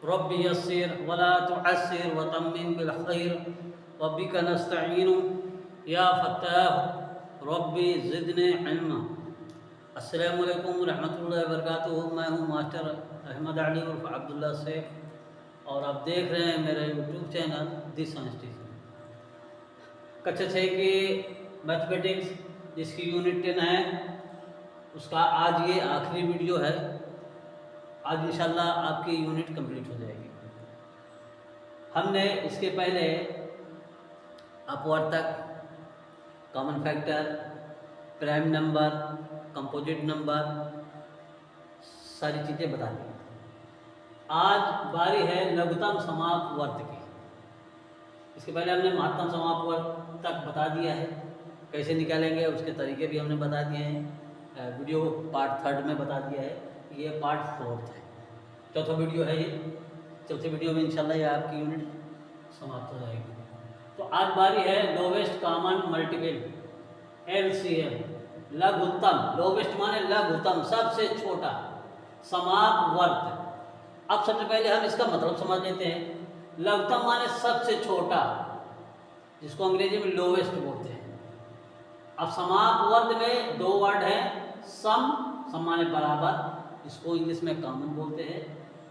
Rabbi यस्सिर वला तुअस्सिर वतम्मिम bill खैर वबिका नस्तईन या फत्ताह रब्बि ज़िदनी इल्मा। अस्सलामु अलैकुम रहमतुल्लाहि व बरकातुहू। मैं हूँ मास्टर अहमद अली उर्फ अब्दुल्ला शेख और आप देख रहे हैं मेरा यूट्यूब चैनल दी साइंस टीचर। कक्षा 6 की मैथमेटिक्स जिसकी यूनिट 10 है उसका आज ये आखिरी वीडियो है। आज इंशाल्लाह आपकी यूनिट कंप्लीट हो जाएगी। हमने इसके पहले अपवर्तक, common factor, prime number, composite number सारी चीज़ें बता दी। आज बारी है लघुत्तम समापवर्त की। इसके पहले हमने महत्तम समापवर्त तक बता दिया है, कैसे निकालेंगे उसके तरीके भी हमने बता दिए हैं। वीडियो पार्ट 3 में बता दिया है, ये पार्ट 4 है, चौथा वीडियो है ये। चौथे वीडियो में इंशाल्लाह ये आपकी यूनिट समाप्त हो जाएगी। तो आज बारी है लोवेस्ट कॉमन मल्टीपल LCM, लघुत्तम। लोवेस्ट माने लघुत्तम, सबसे छोटा समापवर्त। अब सबसे पहले हम इसका मतलब समझ लेते हैं। लघुत्तम माने सबसे छोटा, जिसको अंग्रेजी में लोवेस्ट बोलते हैं। अब समापवर्त में दो वर्ड हैं, सम माने बराबर, इसको इंग्लिश में कॉमन बोलते हैं।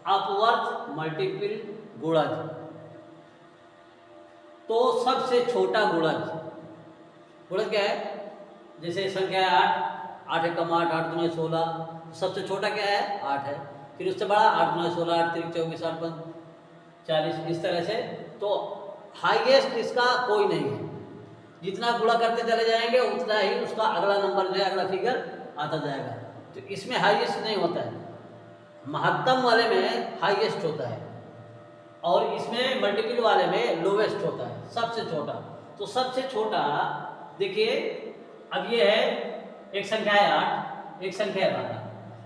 अपवर्त मल्टीपल, गुणज। तो सबसे छोटा गुणज, गुणज क्या है? जैसे संख्या है 8, 8 एकम 8, 8 दूनी 16। सबसे छोटा क्या है? 8 है। फिर उससे बड़ा 8 दूनी 16, 8 3 24, 8 5 40, इस तरह से। तो हाईएस्ट इसका कोई नहीं है। जितना गुणा करते चले जाएंगे उतना ही उसका अगला नंबर जो है, अगला फिगर आता जाएगा। तो इसमें हाईएस्ट नहीं होता है। महत्तम वाले में हाईएस्ट होता है और इसमें मल्टीपल वाले में लोवेस्ट होता है, सबसे छोटा। तो सबसे छोटा देखिए, अब ये है एक संख्या है 8, एक संख्या है 12।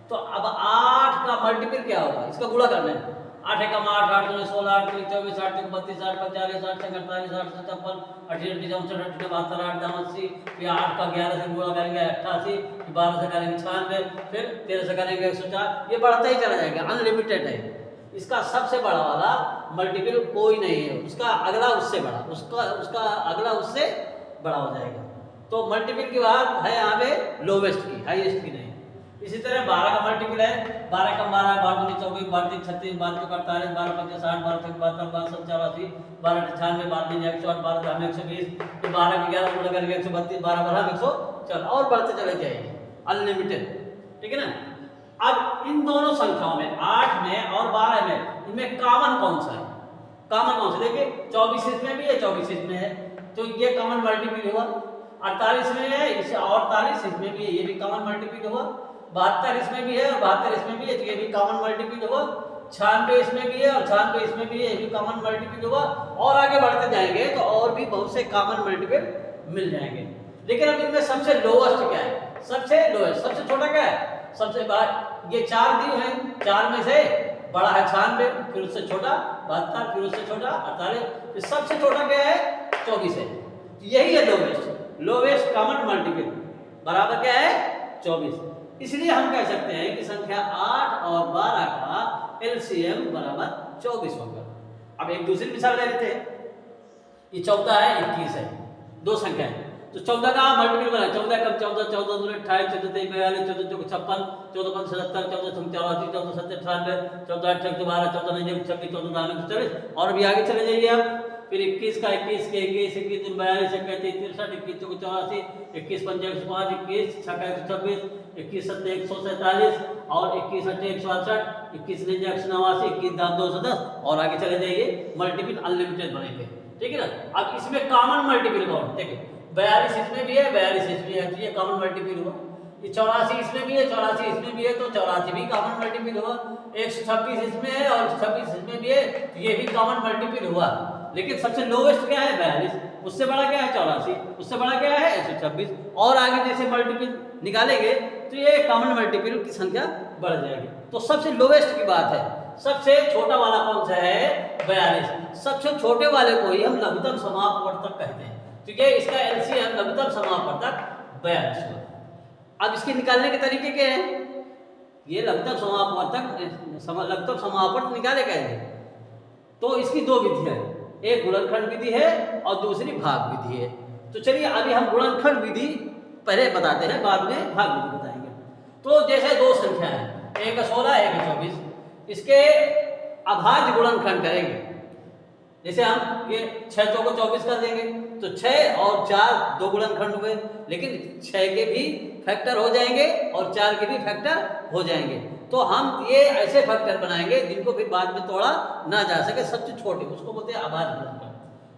तो अब 8 का मल्टीपल क्या होगा? इसका गुणा करना है। 8 एकम 8, 8 दूनी 16, 8 3 24, 8 3 32, 8 5 40, 8 6 48, 8 7 56, 88 59 60 72, 8 9 80। फिर 8 का 11 से गुणा करेंगे 88, 12 से करेंगे 96, फिर 13 से करेंगे 104। ये बढ़ता ही चला जाएगा, अनलिमिटेड है। इसका सबसे बड़ा वाला मल्टीपल कोई नहीं है, उसका अगला उससे बड़ा, उसका अगला उससे बड़ा हो जाएगा। तो मल्टीपल की बात है यहाँ पे लोवेस्ट की, हाईएस्ट की नहीं। इसी तरह 12 का मल्टीपल है। 12 कम 12, 12 दूनी 24, 12 तीन 36, 12 चौक 48, 12 पंचे 60, 12 तीन 72, 12 7 84, 12 98, 12 तीन 108, 12 धाम 120। फिर 12 के 11 गुणा करके 132, 12 बढ़ा 104 और बढ़ते चले जाएंगे, अनलिमिटेड। ठीक है ना? अब इन दोनों संख्याओं में, 8 में और 12 में, इनमें कॉमन कौन सा है? कॉमन कौन सा? देखिए 24 इसमें भी है, 24 इसमें है, तो ये कॉमन मल्टीपल हुआ। 48 में है, इसे 48 इसमें भी है, ये भी कॉमन मल्टीपल हुआ। 72 इसमें भी है और 72 इसमें भी है, तो ये भी कॉमन मल्टीपल हुआ। 96 इसमें भी है और 96 इसमें भी है, ये भी कॉमन मल्टीपल हुआ। और आगे बढ़ते जाएंगे तो और भी बहुत से कॉमन मल्टीपल मिल जाएंगे। लेकिन अब इनमें सबसे लोएस्ट क्या है? सबसे लोएस्ट, सबसे छोटा क्या है? सबसे बड़ा ये 4 दिए हैं, 4 में से बड़ा है 96, फिर उससे छोटा 72, फिर उससे छोटा 48, फिर सबसे छोटा क्या है? 24 है। यही है लोवेस्ट, लोवेस्ट कॉमन मल्टीपल बराबर क्या है? 24। इसलिए हम कह सकते हैं कि संख्या 8 और 12 का LCM बराबर 24 होगा। अब एक दूसरी मिसाल ले लेते हैं। ये 14 है, 21 है, दो संख्या है। तो 14 का मल्टीपल बना, 14 कम 14, 14 दूनी 28, 14 तेईस 42, 14 चौक 56, 14 पंच 77, 14 छम 84, 14 सत्तर 98, 14 8 12, 14 9 26, 14 दाम 140 और भी आगे चले जाइए आप। फिर 21 का 21 के 21, 21 दूनी 42, 21 63, 21 चौक 84, 21 पंच 105, 21 छक्का 126, 21 सत्ते 147 और 21 अट्ठे 168, 21 निन्जा 189, 21 दाम 210 और आगे चले जाइए। मल्टीपल अनलिमिटेड बनेंगे। ठीक है ना? अब इसमें कॉमन मल्टीपल कौन? देखिए 42 इसमें भी है, 42 इसमें है, तो ये कॉमन मल्टीपल हुआ। ये 84 इसमें भी है, 84 इसमें भी है, तो 84 भी कॉमन मल्टीपल हुआ। 126 इसमें है और 126 इसमें भी है, तो ये भी कॉमन मल्टीपल हुआ। लेकिन सबसे लोवेस्ट क्या है? 42। उससे बड़ा क्या है? 84। उससे बड़ा क्या है? 126। और आगे जैसे मल्टीपल निकालेंगे तो ये कॉमन मल्टीपल की संख्या बढ़ जाएगी। तो सबसे लोवेस्ट की बात है। सबसे छोटा वाला कौन सा है? 42। सबसे छोटे वाले को ही हम लघुत्तम समापवर्तक कहते हैं। ठीक है, इसका LCM लघुत्तम समापवर्तक 42 हुआ। अब इसके निकालने के तरीके क्या हैं? ये लघुत्तम समापवर्तक लघुत्तम समापवर्तक निकाले कैसे? तो इसकी दो विधियां हैं, एक गुणनखंड विधि है और दूसरी भाग विधि है। तो चलिए अभी हम गुणनखंड विधि पहले बताते हैं, बाद में भाग विधि बताएंगे। तो जैसे दो संख्या है, एक है 16 एक है 24, इसके अभाज्य गुणनखंड करेंगे। जैसे हम ये 6 चौको 24 कर देंगे तो 6 और 4 दो गुणनखंड हुए, लेकिन 6 के भी फैक्टर हो जाएंगे और 4 के भी फैक्टर हो जाएंगे। तो हम ये ऐसे फैक्टर बनाएंगे जिनको फिर बाद में तोड़ा ना जा सके, सबसे छोटे, उसको बोलते हैं अभाज्य गुणनखंड।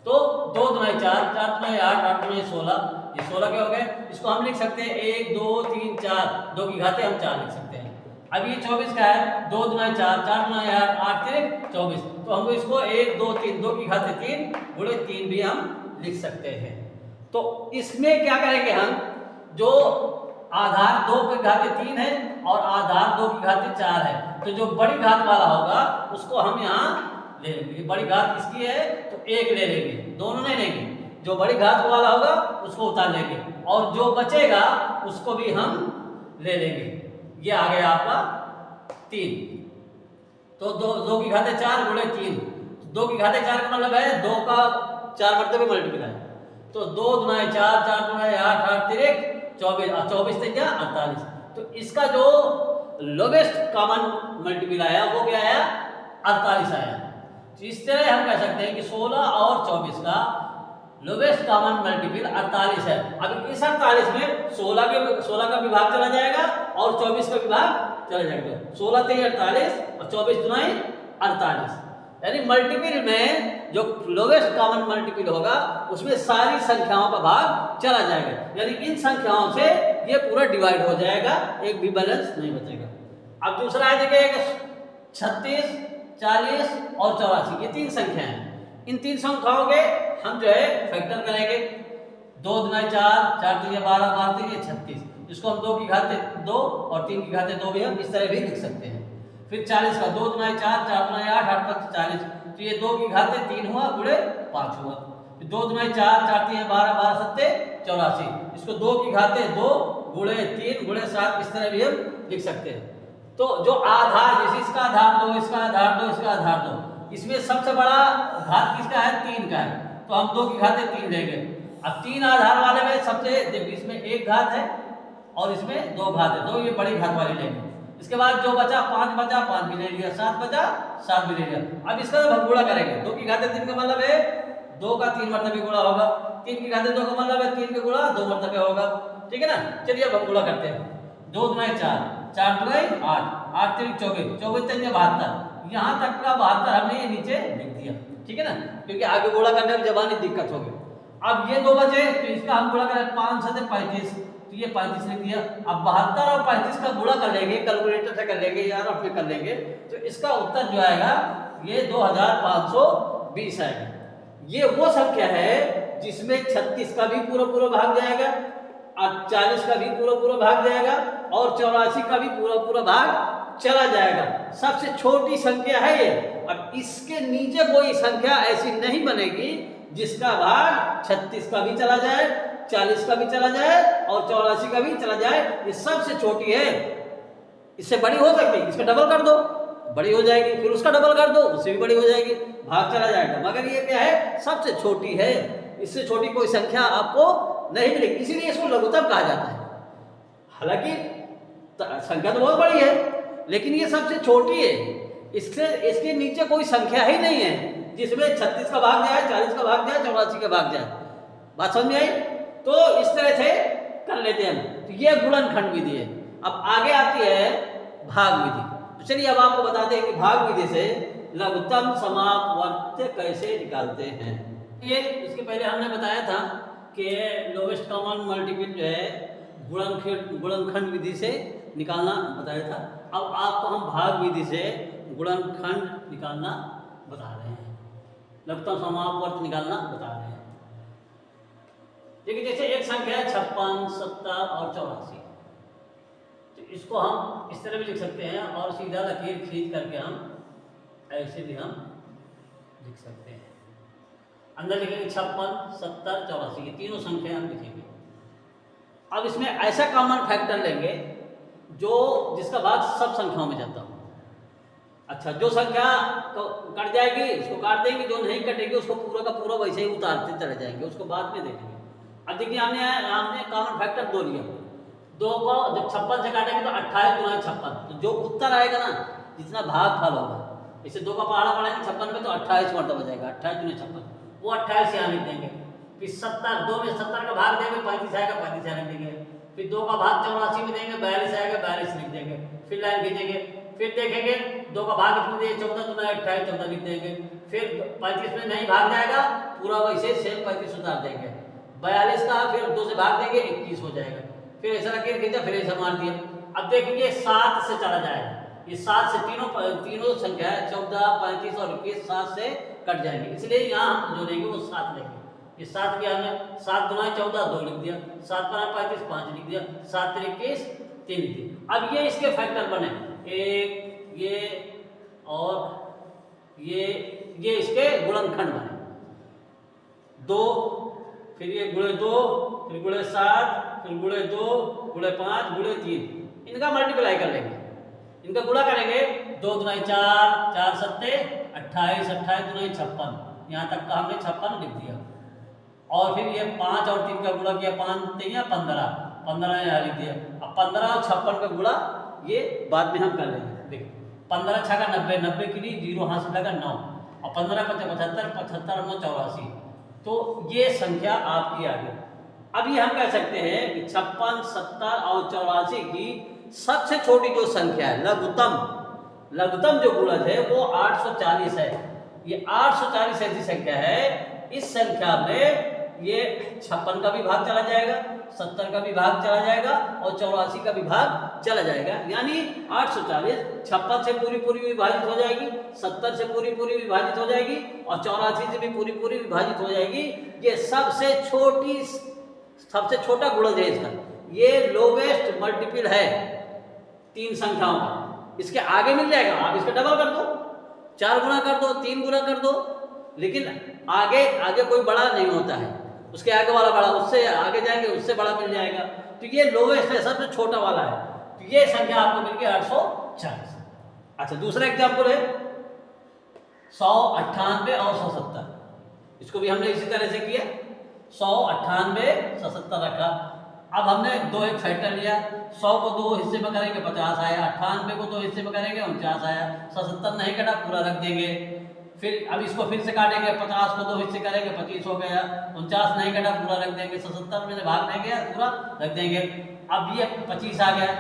तो 2 दूनी 4, 4 दूनी 8, 8 दूनी 16, ये 16 के हो गए। इसको हम लिख सकते हैं 1 2 3 4, 2 की घाते हम 4 लिख सकते हैं। अब ये 24 का है, 2 दूनी 4, 4 दूनी 8, 8 3 24, तो हमको इसको 1 2 3, 2 की घाते 3 गुणे 3 भी हम लिख सकते हैं। तो इसमें क्या करेंगे हम, जो आधार 2 की घाते 3 है और आधार 2 की घाते 4 है, तो जो बड़ी घात वाला होगा उसको हम यहाँ ले लेंगे। बड़ी घात किसकी है तो 1 ले लेंगे, दोनों नहीं लेंगे, जो बड़ी घात वाला होगा उसको उतार लेंगे और जो बचेगा उसको भी हम ले लेंगे। ये आ गया आपका 3, तो 2 की घाते 4 गुणे 3, 2 की घाते 4 का मतलब है 2 का 4 मरतबे मल्टीप्लाई, तो 2 दूनी 4, 4 दूनी 8, 8 3 24 और 24 3 48। तो इसका जो लोवेस्ट कॉमन मल्टीपल आया वो क्या आया 48 आया। तो इस तरह हम कह सकते हैं कि 16 और 24 का लोवेस्ट कॉमन मल्टीपल 48 है। अब इस 48 में 16 का विभाग चला जाएगा और 24 का विभाग चला जाएगा, 16 3 48 और 24 दूनी 48, यानी मल्टीपल में जो लोवेस्ट कॉमन मल्टीपल होगा उसमें सारी संख्याओं का भाग चला जाएगा, यानी इन संख्याओं से ये पूरा डिवाइड हो जाएगा, एक भी बैलेंस नहीं बचेगा। अब दूसरा है देखिए 36 40 और 84, ये 3 संख्या हैं। इन 3 संख्याओं के हम जो है फैक्टर करेंगे, 2 दूनी 4, 4 3 12, 12 3 36, इसको हम 2 की घाते 2 और 3 की घाते 2 भी हम इस तरह भी लिख सकते हैं। फिर 40 का 2 दूनी 4, 4 दूनी 8, 8 5 40, तो ये 2 की घाते 3 हुआ गुणे 5 हुआ। 2 दूनी 4, 4 3 12, 12 7 84, इसको 2 की घाते 2 गुणे 3 गुणे 7 इस तरह भी हम लिख सकते हैं। तो जो आधार, जैसे इसका आधार 2, इसका आधार 2, इसका आधार 2, इसमें सबसे बड़ा घात किसका है 3 का है, तो हम 2 की घाते 3 लेंगे। अब 3 आधार वाले में सबसे देखिए इसमें 1 घात है और इसमें 2 घात है, तो ये बड़ी घात वाली लेंगे। इसके बाद जो बचा 5 बचा 5 भी ले लिया, 7 बचा 7 भी ले लिया। अब इसका भगुड़ा करेंगे, 2 की घाते 3 का मतलब है 2 का 3 मरतबे गुणा होगा, 3 की घाते 2 का मतलब है 3 का गुणा 2 मरतबे होगा, ठीक है ना। चलिए अब भगुड़ा करते हैं, 2 दूनी 4, 4 दूनी 8, 8 3 24, 24 3 72, यहाँ तक का 72 हमने ये नीचे लिख दिया, ठीक है ना, क्योंकि आगे गुणा करने में जबानी दिक्कत होगी। अब ये 2 बचे तो इसका हम गुणा करें 5 7 35, तो ये 35 लिख दिया। अब 72 और 35 का गुणा कर लेंगे, कैलकुलेटर से कर लेंगे या रफ में कर लेंगे, तो इसका उत्तर जो आएगा ये 2520 आएगा। ये वो संख्या है जिसमें 36 का भी पूरा भाग जाएगा, 40 का भी पूरा भाग जाएगा और 84 का भी पूरा भाग चला जाएगा। सबसे छोटी संख्या है ये। अब इसके नीचे कोई संख्या ऐसी नहीं बनेगी जिसका भाग 36 का भी चला जाए, 40 का भी चला जाए और 84 का भी चला जाए, ये सबसे छोटी है। इससे बड़ी हो सकती है, इसका डबल कर दो बड़ी हो जाएगी, फिर उसका डबल कर दो उससे भी बड़ी हो जाएगी, भाग चला जाएगा, मगर ये क्या है सबसे छोटी है। इससे छोटी कोई संख्या आपको नहीं मिलेगी, इसीलिए इसको लघुत्तम कहा जाता है। हालांकि संख्या तो बहुत बड़ी है लेकिन ये सबसे छोटी है, इसके नीचे कोई संख्या ही नहीं है जिसमें 36 का भाग जाए, 40 का भाग जाए, 84 का भाग जाए। बात समझ में आई? तो इस तरह से कर लेते हैं हम। तो ये गुणनखंड विधि है। अब आगे आती है भाग विधि। तो चलिए अब आपको बताते हैं कि भाग विधि से लघुत्तम समापवर्त्य कैसे निकालते हैं। ये इसके पहले हमने बताया था कि लोवेस्ट कॉमन मल्टीपल जो है गुणनखंड विधि से निकालना बताया था। अब आपको हम भाग विधि से गुणनखंड निकालना बता रहे हैं, लघुत्तम समापवर्त्य निकालना बता रहे हैं। देखिए जैसे एक संख्या है 56, 70 और 84, तो इसको हम इस तरह भी लिख सकते हैं और सीधा लकीर खींच करके हम ऐसे भी हम लिख सकते हैं। अंदर लिखेंगे 56, 70, 84, ये तीनों संख्या हम लिखेंगे। अब इसमें ऐसा कॉमन फैक्टर लेंगे जो जिसका भाग सब संख्याओं में जाता हो। अच्छा, जो संख्या तो कट जाएगी उसको काट देंगे, जो नहीं कटेगी उसको पूरा का पूरा वैसे ही उतारते चले जाएंगे, उसको बाद में देखेंगे। अब देखिए हमने कॉमन फैक्टर 2 लिया, 2 को जब 56 से काटेंगे तो 28 गुना 56, तो जो उत्तर आएगा ना, जितना भागफल होगा, इसे 2 का पहाड़ा पढ़ेंगे 56 में तो 28 मरतबा जाएगा, 28 गुना 56, वो 28 यहाँ लिख देंगे। फिर 70, 2 में 70 का भाग देंगे 35 आएगा, 35 यहाँ लिख देंगे। फिर 2 का भाग 84 में देंगे, 42 आएगा, 42 लिख देंगे। फिर लाइन खींचेंगे, फिर देखेंगे 2 का भाग इसमें दिए 14 गुना 28, 14 लिख देंगे। फिर 35 में नहीं भाग जाएगा, पूरा वैसे सेम 35 उतार देंगे। 42 का फिर 2 से भाग देंगे 21 हो जाएगा। फिर ऐसा रख के खींचा, फिर ऐसा मार दिया। अब देखेंगे 7 से चला जाएगा, ये 7 से तीनों संख्या है 14, 35 और 21 7 से कट जाएंगे, इसलिए यहाँ हम जो लेंगे वो 7 लेंगे। ये 7 किया हमने, 7 गुना 14 2 लिख दिया, 7 गुना 35 5 लिख दिया, 7 3 21 3 लिख दिया। अब ये इसके फैक्टर बने, एक ये और ये इसके गुणनखंड बने, 2, फिर ये गुणे 2, फिर गुणे 7, फिर गुणे 2, गुणे 5, गुणे 3, इनका मल्टीप्लाई कर लेंगे, इनका गुणा करेंगे। 2 दुनाई 4, 4 सत्ते 28, 28 दुनाई 56, यहाँ तक का हमने 56 लिख दिया। और फिर ये 5 और 3 का गुणा किया, 5 3 15, 15 यहाँ लिख दिया। अब 15 और 56 का गुणा ये बाद में हम कर लेंगे। देखिए 15 6 का 90, 90 के लिए 0 हाथ से लगा 9, और 15 5 75, 75 और 9 84, तो ये संख्या आपकी आ गई। अब ये हम कह सकते हैं कि 56, 70 और 84 की सबसे छोटी जो संख्या है, लघुत्तम जो गुणज है वो 840 है। ये 840 ऐसी संख्या है, इस संख्या में ये 56 का भी भाग चला जाएगा, 70 का भी भाग चला जाएगा और 84 का भी भाग चला जाएगा। यानी 840 56 से पूरी विभाजित हो जाएगी, 70 से पूरी विभाजित हो जाएगी और 84 से भी पूरी विभाजित हो जाएगी। ये सबसे छोटा गुणज है इसका, ये लोवेस्ट मल्टीपल है 3 संख्याओं का। इसके आगे मिल जाएगा, आप इसका डबल कर दो, 4 गुना कर दो, 3 गुना कर दो, लेकिन आगे कोई बड़ा नहीं होता है, उसके आगे वाला बड़ा, उससे आगे जाएंगे उससे बड़ा मिल जाएगा। तो ये लोवेस्ट है, सबसे छोटा वाला है, तो ये संख्या आपको मिल गई 840। अच्छा, दूसरा एग्जाम्पल है 198 और 170, इसको भी हमने इसी तरह से किया, 198 170 रखा। अब हमने 2 एक फैक्टर लिया, 100 को 2 हिस्से में करेंगे 50 आया, 98 को 2 हिस्से में करेंगे 49 आया, 170 नहीं कटा पूरा रख देंगे। फिर अब इसको फिर से काटेंगे, 50 को 2 हिस्से करेंगे 25 हो गया, 49 नहीं कटा पूरा रख देंगे, 170 में से भाग नहीं गया पूरा रख देंगे। अब ये 25 आ गया,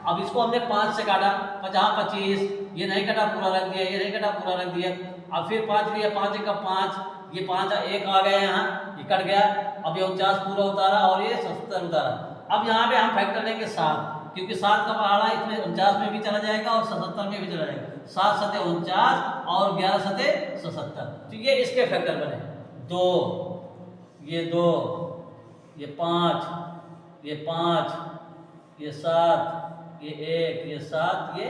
अब इसको हमने 5 से काटा, 50 25, ये नहीं कटा पूरा रख दिया, ये नहीं कटा पूरा रख दिया। अब फिर 5 लिया, 5 का 5, ये 5 1 आ गया, यहाँ ये कट गया। अब ये 49 पूरा उतारा और ये 70 उतारा। अब यहाँ पे हम फैक्टर लेंगे 7, क्योंकि 7 का पहाड़ा इसमें 49 में भी चला जाएगा और 77 में भी चला जाएगा, 7 सते 49 और 11 सते 77, तो ये इसके फैक्टर बने 2, ये 2, ये 5, ये 5, ये 7, ये 1, ये 7, ये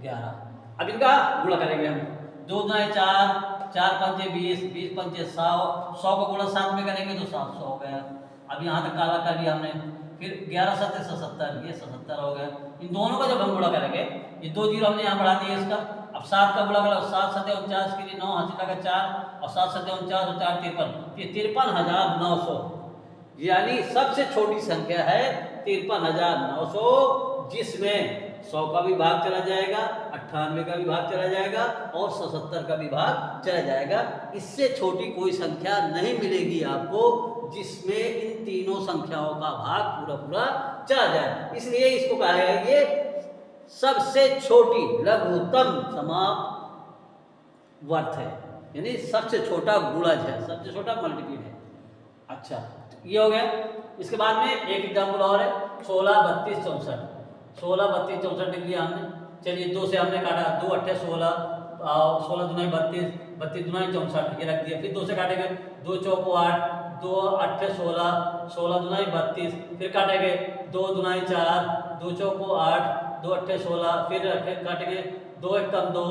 11। अब इनका गुणा करेंगे हम, 2 दुना 4, 4 पंचे 20, 20 पंचे 100, 100 को गुणा 7 में करेंगे तो 700 हो गया। अब यहाँ तक काला कर लिया हमने, फिर 11 सते 77, ये 77 हो गया। इन दोनों का जब हम गुणा करेंगे, ये 2 जीरो हमने यहाँ बढ़ा दिया इसका। अब 7 का गुणा करो, 7 सते 49 के लिए 9 हाथ लगा 4 और 7 सते 49 और 4 53, ये 53,900, यानी सबसे छोटी संख्या है 53,900, जिसमें 100 का भी भाग चला जाएगा, 98 का भी भाग चला जाएगा और 77 का भी भाग चला जाएगा। इससे छोटी कोई संख्या नहीं मिलेगी आपको जिसमें इन तीनों संख्याओं का भाग पूरा चला जाए, इसलिए इसको कहा गया ये सबसे छोटी लघुत्तम समाप्त वर्त है, यानी सबसे छोटा गुणज है, सबसे छोटा मल्टीपल है। अच्छा, ये हो गया। इसके बाद में एक एग्जाम्पल और है, 16 32 64, 16 32 64 लिख लिया हमने। चलिए 2 से हमने काटा, 2 8 16, 16 दुनाई 32, 32 दुनाई 64, ये रख दिया। फिर 2 से काटेंगे, 2 चौको 8, 2 8 16, 16 दुनाई 32, फिर काटेंगे 2 दुनाई 4, 2 चौको 8, 2 8 16, फिर काटेंगे 2 1 कम 2,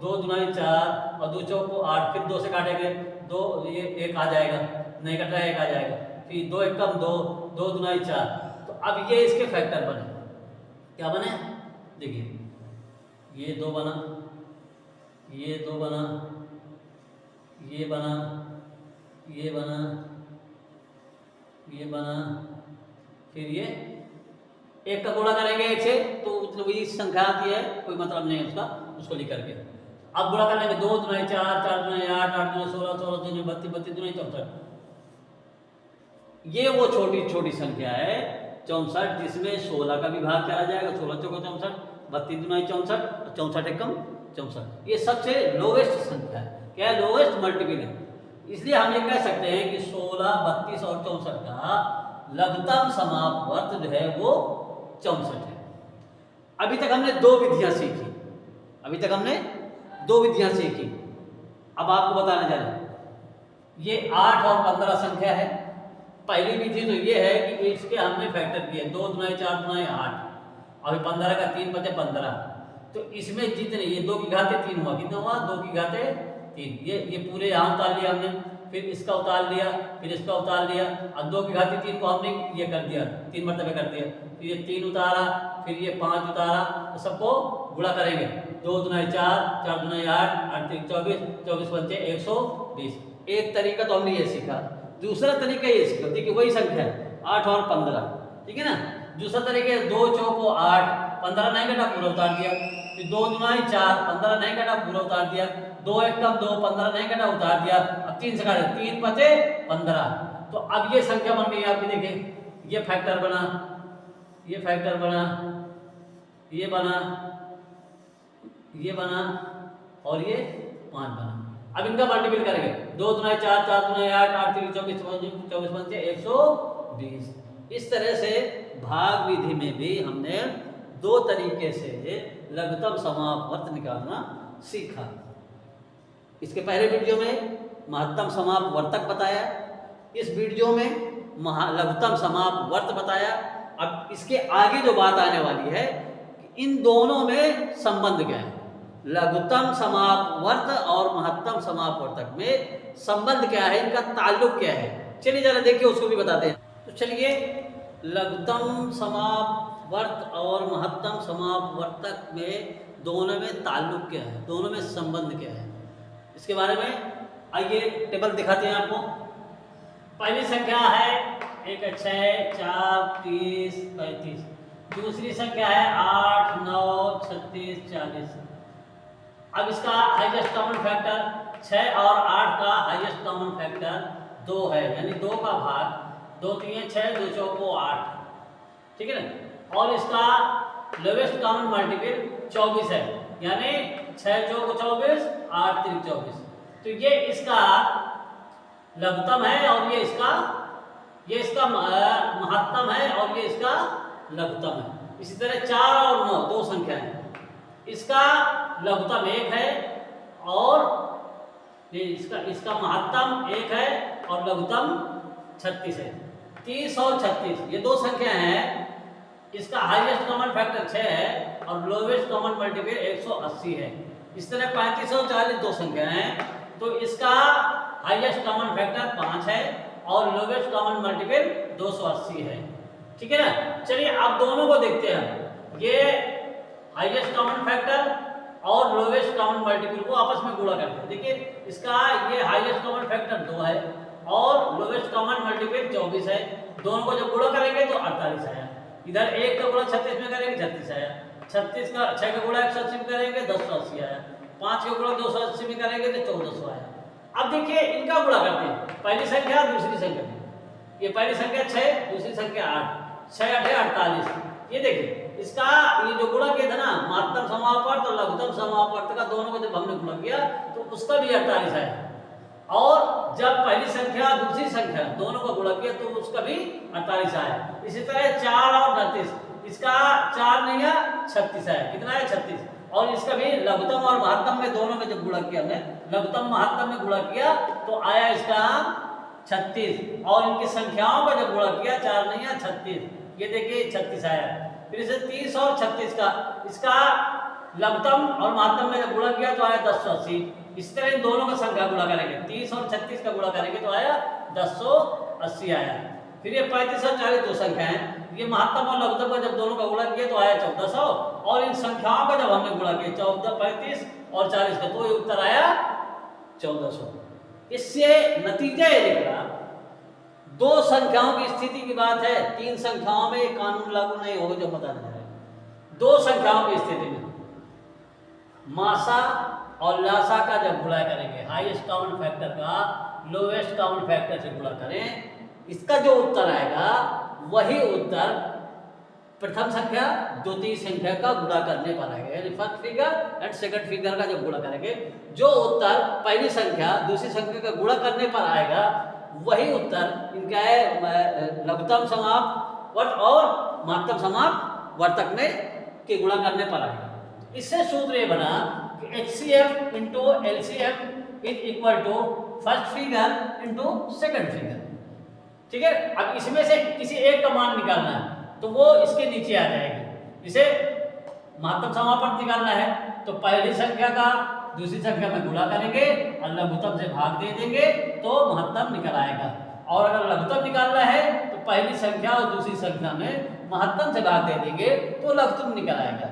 2 दुनाई 4 और 2 चौको 8, फिर 2 से काटेंगे 2, ये 1 आ जाएगा, नहीं कट रहा है 1 आ जाएगा, फिर 2 1 कम 2, 2 दुनाई 4। तो अब ये इसके फैक्टर बने, क्या बने देखिए, ये 2 बना, ये 2 बना, ये बना, ये बना, ये बना, फिर ये 1 का गुणा करेंगे 1 से तो वही संख्या आती है, कोई मतलब नहीं है उसका, उसको लिख करके अब गुणा कर लेंगे। 2 दूनी 4, 4 दूनी 8, 8 दूनी 16, 16 दूनी 32, 32 दूनी 64। ये वो छोटी छोटी संख्या है 64, जिसमें 16 का भी भाग चला जाएगा, 16 चौको 64, 32 दूनी 64, 64 एकम 64। ये सबसे लोवेस्ट संख्या है, क्या है? लोवेस्ट मल्टीपल है। इसलिए हम ये कह सकते हैं कि 16, 32 और 64 का लघुत्तम समापवर्त जो है वो 64 है। अभी तक हमने 2 विधियां सीखी, अभी तक हमने 2 विधियां सीखी। अब आपको बताने जा रहे हैं ये 8 और 15 संख्या है। पहली विधि तो ये है कि इसके हमने फैक्टर किए 2 दूनी 4 दूनी 8, अभी 15 का 3 बचे 15, तो इसमें जितने ये 2 की घाते 3 हुआ, कितना हुआ? 2 की घाते 3। ये पूरे यहाँ उतार लिया हमने, फिर इसका उतार लिया, फिर इसका उतार लिया, अब 2 की घाते 3 को हमने ये कर दिया, 3 मरतबे कर दिया, फिर ये 3 उतारा, फिर ये 5 उतारा, तो सबको गुणा करेंगे। 2 दूनी 4, 4 दूनी 8, 8 3 24, 24 पंचे 120। एक तरीका तो हमने ये सीखा। दूसरा तरीका ये सीखा, देखिए वही संख्या है 8 और 15, ठीक है ना। दूसरा तरीका 2 चौको 8, 15 नहीं घटा पूरा उतार दिया, फिर 2 दूनी 4, 15 नहीं घटा पूरा उतार दिया, 2 एकम 2, 15 नहीं घटा उतार दिया, अब 3 से काटे 3 बचे 15। तो अब ये संख्या बन गई आपकी, देखिए ये फैक्टर बना, ये फैक्टर बना, ये बना, ये बना और ये 5 बना। अब इनका मल्टीपल करेंगे 2 दूनी 4, 4 दूनी 8, 8 3 24, 24 पंचे 120। इस तरह से भाग विधि में भी हमने 2 तरीके से लघुत्तम समापवर्त निकालना सीखा। इसके पहले वीडियो में महत्तम समापवर्तक बताया, इस वीडियो में लघुत्तम समापवर्त बताया। अब इसके आगे जो बात आने वाली है कि इन दोनों में संबंध क्या है, लघुत्तम समापवर्त और महत्तम समापवर्तक में संबंध क्या है, इनका ताल्लुक क्या है। चलिए जरा देखिए, उसको भी बताते हैं। तो चलिए, लघुत्तम समापवर्त और महत्तम समापवर्तक में दोनों में ताल्लुक क्या है, दोनों में संबंध क्या है, इसके बारे में आइए टेबल दिखाते हैं आपको। पहली संख्या है 1 6 4 30 35, दूसरी संख्या है 8 9 36 40। अब इसका हाईएस्ट कॉमन फैक्टर 6 और 8 का हाईएस्ट कॉमन फैक्टर 2 है, यानी 2 का भाग 2 3 6, 2 चौको 8, ठीक है ना। और इसका लोवेस्ट कॉमन मल्टीपल 24 है, यानी 6 चौको 24, 8 3 24। तो ये इसका लघुत्तम है और ये इसका महत्तम है और ये इसका लघुत्तम है। इसी तरह 4 और 9 2 संख्या है, इसका लघुत्तम 1 है और इसका महत्तम 1 है और लघुत्तम 36 है। 30 और 36 ये 2 संख्या हैं, इसका हाईएस्ट कॉमन फैक्टर 6 है और लोवेस्ट कॉमन मल्टीपल 180 है। इस तरह 35 और 40 2 संख्या हैं, तो इसका हाईएस्ट कॉमन फैक्टर 5 है और लोवेस्ट कॉमन मल्टीपल 280 है, ठीक है ना। चलिए अब दोनों को देखते हैं, ये हाईएस्ट कॉमन फैक्टर और लोवेस्ट कॉमन मल्टीपल को आपस में गुणा करते हैं। देखिए इसका ये हाईएस्ट कॉमन फैक्टर 2 है और लोवेस्ट कॉमन मल्टीपल 24 है, दोनों को जब गुणा करेंगे तो 48 आया। इधर 1 का गुणा 36 में करेंगे 36 आया, 36 का 6 का गुणा 180 में करेंगे 1080 आया, 5 का गुणा 280 में करेंगे तो 1400 आया। अब देखिए इनका गुणा करते हैं, पहली संख्या दूसरी संख्या, ये पहली संख्या 6 दूसरी संख्या 8, 6 8 48। ये देखिए इसका ये जो गुणा किया था ना, महत्तम समापवर्त और लघुत्तम समापवर्त का, दोनों को जब हमने गुणा किया तो उसका भी 48 आया। और जब पहली संख्या दूसरी संख्या दोनों को गुणा किया तो उसका भी 48 आया। इसी तरह 4 और 38, इसका 4 नहीं है 36 है, कितना है 36। और इसका भी लघुत्तम और महत्तम में दोनों में जब गुणा किया हमने, लघुत्तम महत्तम में गुणा किया तो आया इसका 36। और इनकी संख्याओं का जब गुणा किया 4 नहीं है 36, ये देखिए 36 आया। फिर इसे 30 और 36 का, इसका लघुत्तम और महत्तम में जब गुणा किया तो आया 1080। इस तरह इन दोनों का संख्या गुणा करेंगे, 30 और 36 का गुणा करेंगे तो आया 1080 आया। फिर ये 35 और 40 दो संख्या हैं, ये महत्तम और लघुत्तम का जब दोनों का गुणा किया तो आया 1400। और इन संख्याओं का जब हमने गुणा किया 14 35 और 40 का, तो ये उत्तर आया 1400। इससे नतीजा ये निकला, दो संख्याओं की स्थिति की बात है, तीन संख्याओं में ये कानून लागू नहीं होगा जो बताने जा रहे हैं। दो संख्याओं की स्थिति में मासा और लासा का जब गुणा करेंगे, हाईएस्ट कॉमन फैक्टर का लोएस्ट कॉमन फैक्टर से गुणा करें, इसका जो उत्तर आएगा वही उत्तर प्रथम संख्या द्वितीय संख्या का गुणा करने पर आएगा। यानी first figure and second figure का जब गुणा करेंगे, जो उत्तर पहली संख्या दूसरी संख्या का गुणा करने पर आएगा वही उत्तर इनका है लघुत्तम समाप वर्त और महत्तम समाप वर्तक में के गुणा करने पर आएगा। इससे सूत्र ये बना कि HCF into LCM is equal to first figure into second figure. ठीक है, अब इसमें से किसी एक का मान निकालना है तो वो इसके नीचे आ जाएगी। इसे महत्तम समापन निकालना है तो पहली संख्या का दूसरी संख्या में गुणा करेंगे और लघुत्तम से भाग दे देंगे तो महत्तम निकल आएगा। और अगर लघुत्तम निकालना है तो पहली संख्या और दूसरी संख्या में महत्तम से भाग दे देंगे तो लघुत्तम निकल आएगा।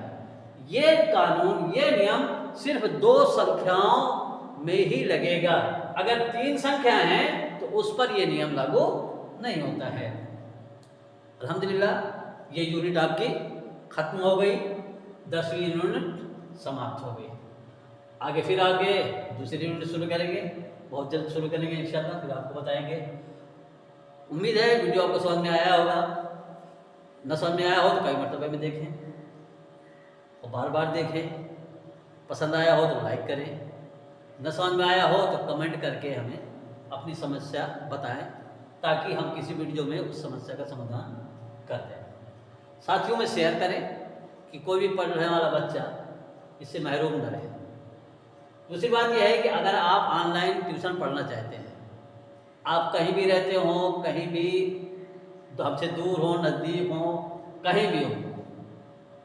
ये कानून, ये नियम सिर्फ दो संख्याओं में ही लगेगा। अगर तीन संख्याएं हैं तो उस पर यह नियम लागू नहीं होता है। अल्हम्दुलिल्लाह ये यूनिट आपकी खत्म हो गई, 10वीं यूनिट समाप्त हो गई। आगे दूसरी यूनिट शुरू करेंगे, बहुत जल्द शुरू करेंगे इंशाल्लाह, फिर आपको बताएंगे। उम्मीद है वीडियो आपको समझ में आया होगा। न समझ में आया हो तो कई मरतबे में देखें और बार बार देखें। पसंद आया हो तो लाइक करें, न समझ में आया हो तो कमेंट करके हमें अपनी समस्या बताएं ताकि हम किसी वीडियो में उस समस्या का समाधान कर दें। साथियों में शेयर करें कि कोई भी पढ़ने वाला बच्चा इससे महरूम न रहे। दूसरी बात यह है कि अगर आप ऑनलाइन ट्यूशन पढ़ना चाहते हैं, आप कहीं भी रहते हो, कहीं भी तो हमसे दूर हो नज़दीक हो, कहीं भी हो,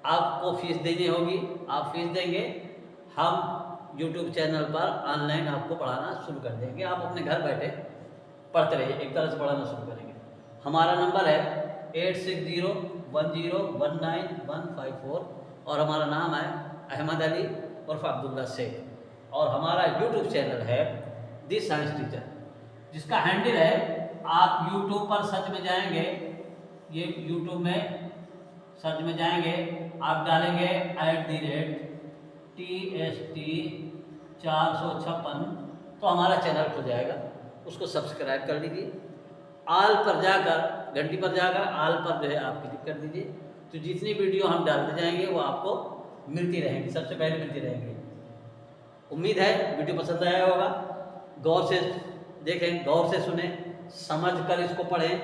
आपको फीस देनी होगी। आप फीस देंगे, हम YouTube चैनल पर ऑनलाइन आपको पढ़ाना शुरू कर देंगे। आप अपने घर बैठे पढ़ते रहिए, एक तरह से पढ़ाना शुरू करेंगे। हमारा नंबर है 8601019154 और हमारा नाम है अहमद अली उर्फ अब्दुल्ला शेख। और हमारा YouTube चैनल है दी साइंस टीचर, जिसका हैंडल है, आप YouTube पर सर्च में जाएंगे, ये YouTube में सर्च में जाएंगे, आप डालेंगे @TST456 तो हमारा चैनल खुल जाएगा। उसको सब्सक्राइब कर लीजिए। आल पर जाकर, घंटी पर जाकर आल पर जो है आप क्लिक कर दीजिए, तो जितनी वीडियो हम डालते जाएंगे वो आपको मिलती रहेंगी, सबसे पहले मिलती रहेंगी। उम्मीद है वीडियो पसंद आया होगा। गौर से देखें, गौर से सुने, समझ कर इसको पढ़ें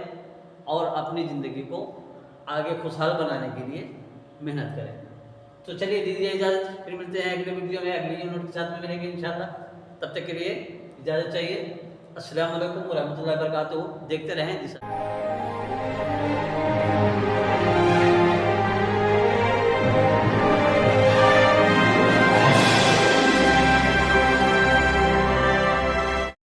और अपनी ज़िंदगी को आगे खुशहाल बनाने के लिए मेहनत करें। तो चलिए दीजिए इजाज़त, फिर मिलते हैं अगले वीडियो में, अगली यूनिट के साथ में मिलेंगे इंशाल्लाह। तब तक के लिए इजाज़त चाहिए। अस्सलाम वालेकुम व रहमतुल्लाहि व बरकातुहू। देखते रहें।